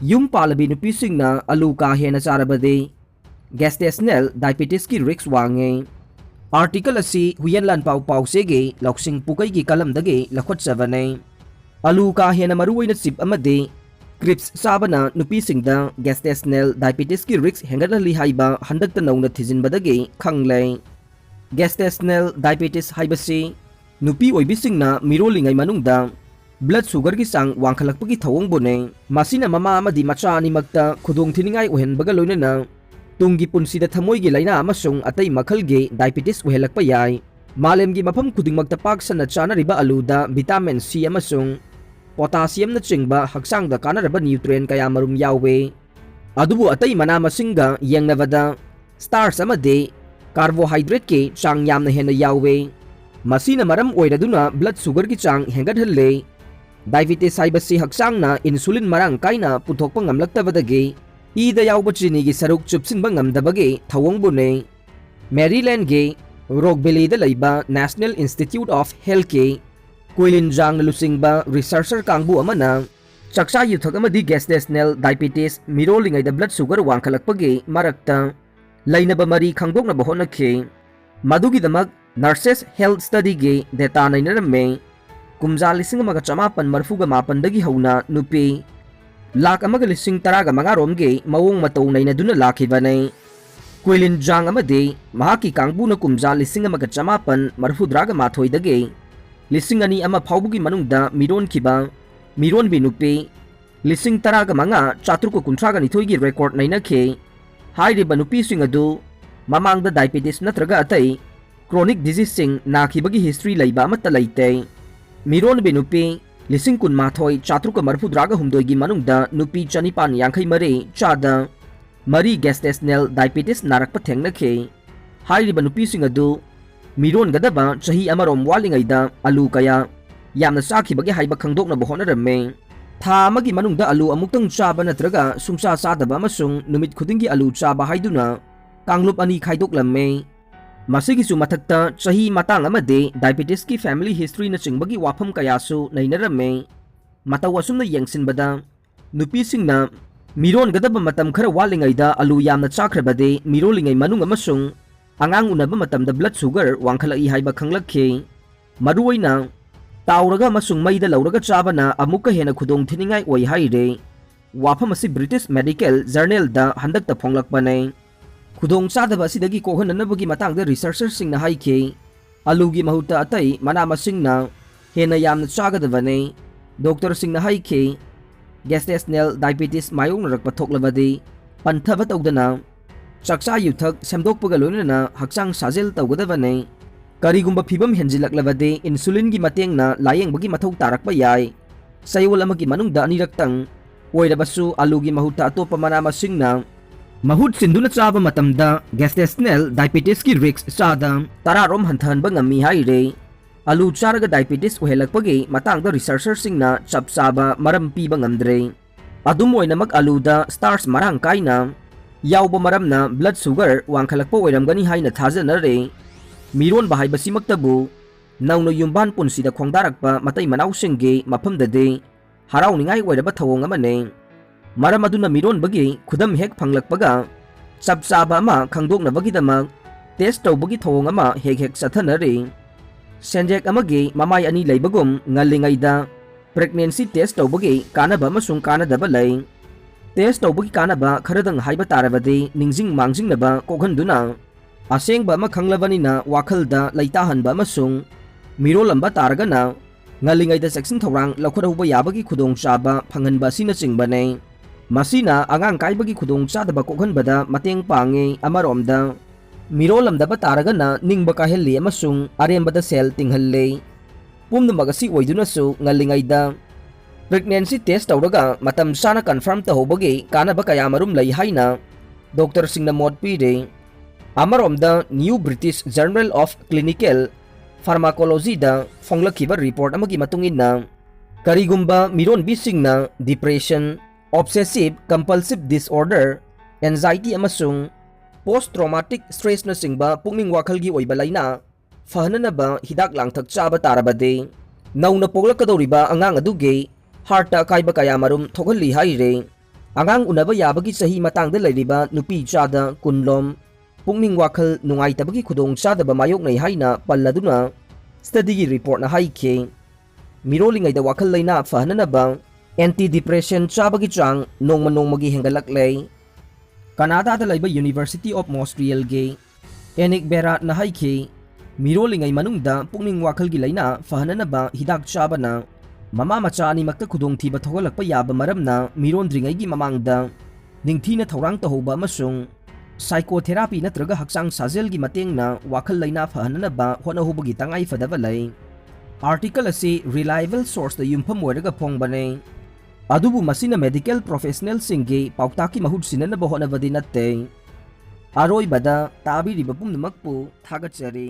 यूम पालबी नुपीसिंगना आलू का हेना चारबदे gestational diabetes की रिक्स वांगे। आर्टिकल असी हुयन लान पाउ पाउसेगे लौसिंग पुकई की कलम दगे लखोटचबने। आलू का हेना मरुवैना चिप अमदे क्रिप्स चाबना नुपीसिंगदा गैस्टेशनल डायबिटीज की रिक्स हेंगटली हाइबा हंदकता नौना थिजिनबदगे खंगले। गैस्टेशनल डायबिटीज हाइबसी नुपी ओइबिसिंगना मिरोलिंगै मनुंगदा ब्लड सुगर की सांग वांखलकपगी थवोंगबोने। मासिना ममा अमदी मचा अनिमक्ता खुदोंग थिनिंगाई ओहेनबगा लोइनना तुंगी पुंसीदा थमोइगी लाइना अमसुंग अतै मखलगे डायबिटीज ओहेलकपा याय। मालेमगी मफम खुदिंगमक्ता पाकसना चानरिबा आलूदा विटामिन सी अमसुंग पोटासियम न चिंगबा हक्सांगदा कानरबा न्यूट्रिएंट कया मरुम यावे। अदुबु अतै मना मसिंगा यंगनबदा स्टार्च अमदे कार्बोहाइड्रेट के चांग यामना हेना यावे। मसीना मरम ओइरदुना ब्लड सुगर की चांग हेंगटहल्ले। डायबिटीज हाइबसी हक्सांगना इंसुलिन मरांग काइना पुथोकपा ngamlaktabadagi ईदा यावबा चीनी की सरुक चुपसिनबा ngamdabagi थवोंगबुने। मैरीलैंड के रोकवेलीदा लैबा नेशनल इंस्टीट्यूट ऑफ हेल्थ के कुइलिनजांग लुसिंगबा रिसर्चर कांगबु अमना चक्सा युथक अमदी गैस्टेशनल डायबिटीज मिरोलिंगैदा ब्लड सुगर वांखलकपगी मरक्ता लैनबा मरी खंगदोकनबा होनखे। मदुगिदमक नर्सेस हेल्थ स्टडी के डेटा नैनरमे कुमजा 1954 हौना नुपी 1,10,5 रोमगे मवोंग मतौ नैनदुना लाखिबने। कुइलिनजांग अमदे महाकी कांगबुना कुमजा 1954 दगे 2,001 फाउबुगी मनुंगदा मिरोनखिबा मिरोनबी नुपी 15,492 की रेकॉर्ड नैनखे। हाइरिबा नुपीसिंग अदु ममांगदा डायबिटीज नत्रगा अतै क्रोनिक डिजीज सिंग नाखिबगी हिस्ट्री लैबा अमत्ता लैते। मिरोनबी नुपी 19,492 की मनुंगदा नुपी 9,550 चादा मरी गैस्टेशनल डायबिटीज नारकपा थेंगनखे। हाइरिबा नुपीसिंग अदु मिरोनगदबा चही अमरोम वालिंगैदा आलू कया यामना चाखिबगी हाइबा खंगदोकनबा होनरमे। था अमगी मनुंगदा आलू अमुक्तंग चाबा नत्रगा सुंसा चादबा अमसुंग नुमित खुदिंगी आलू चाबा हाइदुना कांगलुप अनि खाइदोकलम्मे। मसिगिसु मथक्ता चही मतांग अमदे डायबिटीज की फैमिली हिस्ट्री न चिंगबगी वाफम कयासु नैनरमे। मतौ असुमना यंगसिनबदा नुपीसिंगना मिरोनगदबा मतम खरा वालिंगैदा आलू यामना चाख्रबदे मिरोलिंगै मनुंग अमसुंग आंगांग उनबा मतमदा ब्लड सुगर वांखलई हाइबा खंगलखे। मरुओइना ताउरगा अमसुंग मैदा लौरगा चाबना अमुक्का हेना खुदोंग थिनिंगाई ओइ हाइरे। वाफम असि ब्रिटिश मेडिकल जर्नल दा हंदकता फोंगलकपने। खुदोंग चादबा असिदगी कोहननबगी मतांगदा रिसर्चर सिंगना हाइखे आलूगी महुता अतै मना मसिंगना हेना यामना चागदबने। डॉक्टर सिंगना हाइखे गैस्टेशनल डायबिटीज मायोंगनरकपा थोकलबदि पंथबा तौदना चक्सा युथक सेमदोकपगा लोइनना हक्सांग साजेल तौगदबने। करिगुंबा फिबम हेंजिलकलबदि इंसुलिन की मतेंगना लायेंगबगी मथौ तारकपा याय। सयोल अमगी मनुंगदा अनिरक्तंग ओइरबसु आलूगी महुता अतोपा मना मसिंगना महूट सिंधुना चाबा मतमदा गैस्टेशनल डायबिटीज की रिक्स चादा 10 रोम हंथहनबा ngami हाइरे। आलू चारगा डायबिटीज ओहेलकपगी मतांगदा रिसर्चर सिंगना चप चाबा मरम पीबा ngamdre। अदुम ओइनमक आलूदा स्टार्च मरांग काइना यावबा मरमना ब्लड सुगर वांखलकपा ओइरमगनी हाइना थाजनरे। मिरोन बाहाइबसिमक्तबु नौनो युम्बान पुनसिदा खोंगदारकपा मतै मनाउसिंगे मफमददे हराउनिंगाई ओइरबा थवोंग अमने। मरम अदुना मिरोनबगी खुदम हेक फंगलकपगा चप चाबा अमा खंगदोकनबगीदमक टेस्ट तौबगी थवोंग अमा हेक हेक चथनरे। सेंजेक अमगी ममाई अनि लैबगुम ngalingैदा प्रेगनेंसी टेस्ट तौबगी कानबा अमसुंग कानदबा लै। टेस्ट तौबगी कानबा खरदंग हाइबा तारबदि निंजिंग मांजिंगनबा कोखनदुना असेंगबा अमा खंगलबनिना वाखलदा लैताहनबा अमसुंग मिरोलंबा तारगना ngalingैदा सेक्शन थौरांग लखरौबा याबगी खुदोंग चाबा फंगनबा सिना चिंगबने। मसीना आंगांग काइबगी खुदोंग चादबा कोखनबदा mateंग पांगे। अमरोमदा मिरोलमदबा तारगना निंगबा काहेल्ली अमसुंग अरेमबदा सेल तिंगहल्ले। पुमदमगसी ओइदुनसु ngalingैदा प्रेगनेंसी टेस्ट तौरगा मतम साना कन्फर्म तहोबगी कानबा कयामरुम लै हाइना डॉक्टर सिंगना मोट पीरे। अमरोमदा new British Journal of Clinical Pharmacology दा फोंगलखिबा रिपोर्ट अमगी मतुंगिना करिगुंबा मिरोनबी सिंगना depression obsessive compulsive disorder anxiety अमसुंग पोस्ट ट्रॉमेटिक स्ट्रेस न सिंगबा पुंगनिंग वाखलगी ओइबा लाइना फहननबा हिदाक लांगथक चाबा तारबदे नौना पोगलकदौरिबा अंगांग अदुगे heart अकाइबा कयामरुम थोगल्ली हाइरे। Angang unaba yabagi sahi matangda lairiba nupi chada kunlom pungning wakhal nungaitabagi khudong chadaba mayoknai haina palladuna study gi report na haike mirolingaida wakhal laina fahananaba antidepressant chabagi chang nongmagi hengalaklei Canada da laiba University of Montreal ge Enik Berat na haike mirolingai manungda pungning wakhal gi laina fahananaba hidak chabana Mama macha ani makta khudong thiba thogalakpa yaba maramna mirondringai gi mamangda ningthina thorang tahoba amasung psychotherapy natraga haksang sajel gi matengna wakhal laina fahananaba honahubagi tangai fadaba lai article asi reliable source da yumpham oiraga phongbane adubu masina medical professional singge pautaki mahud sinanaba honabadi natte aroi bada tabiri bapum namakpu thagachari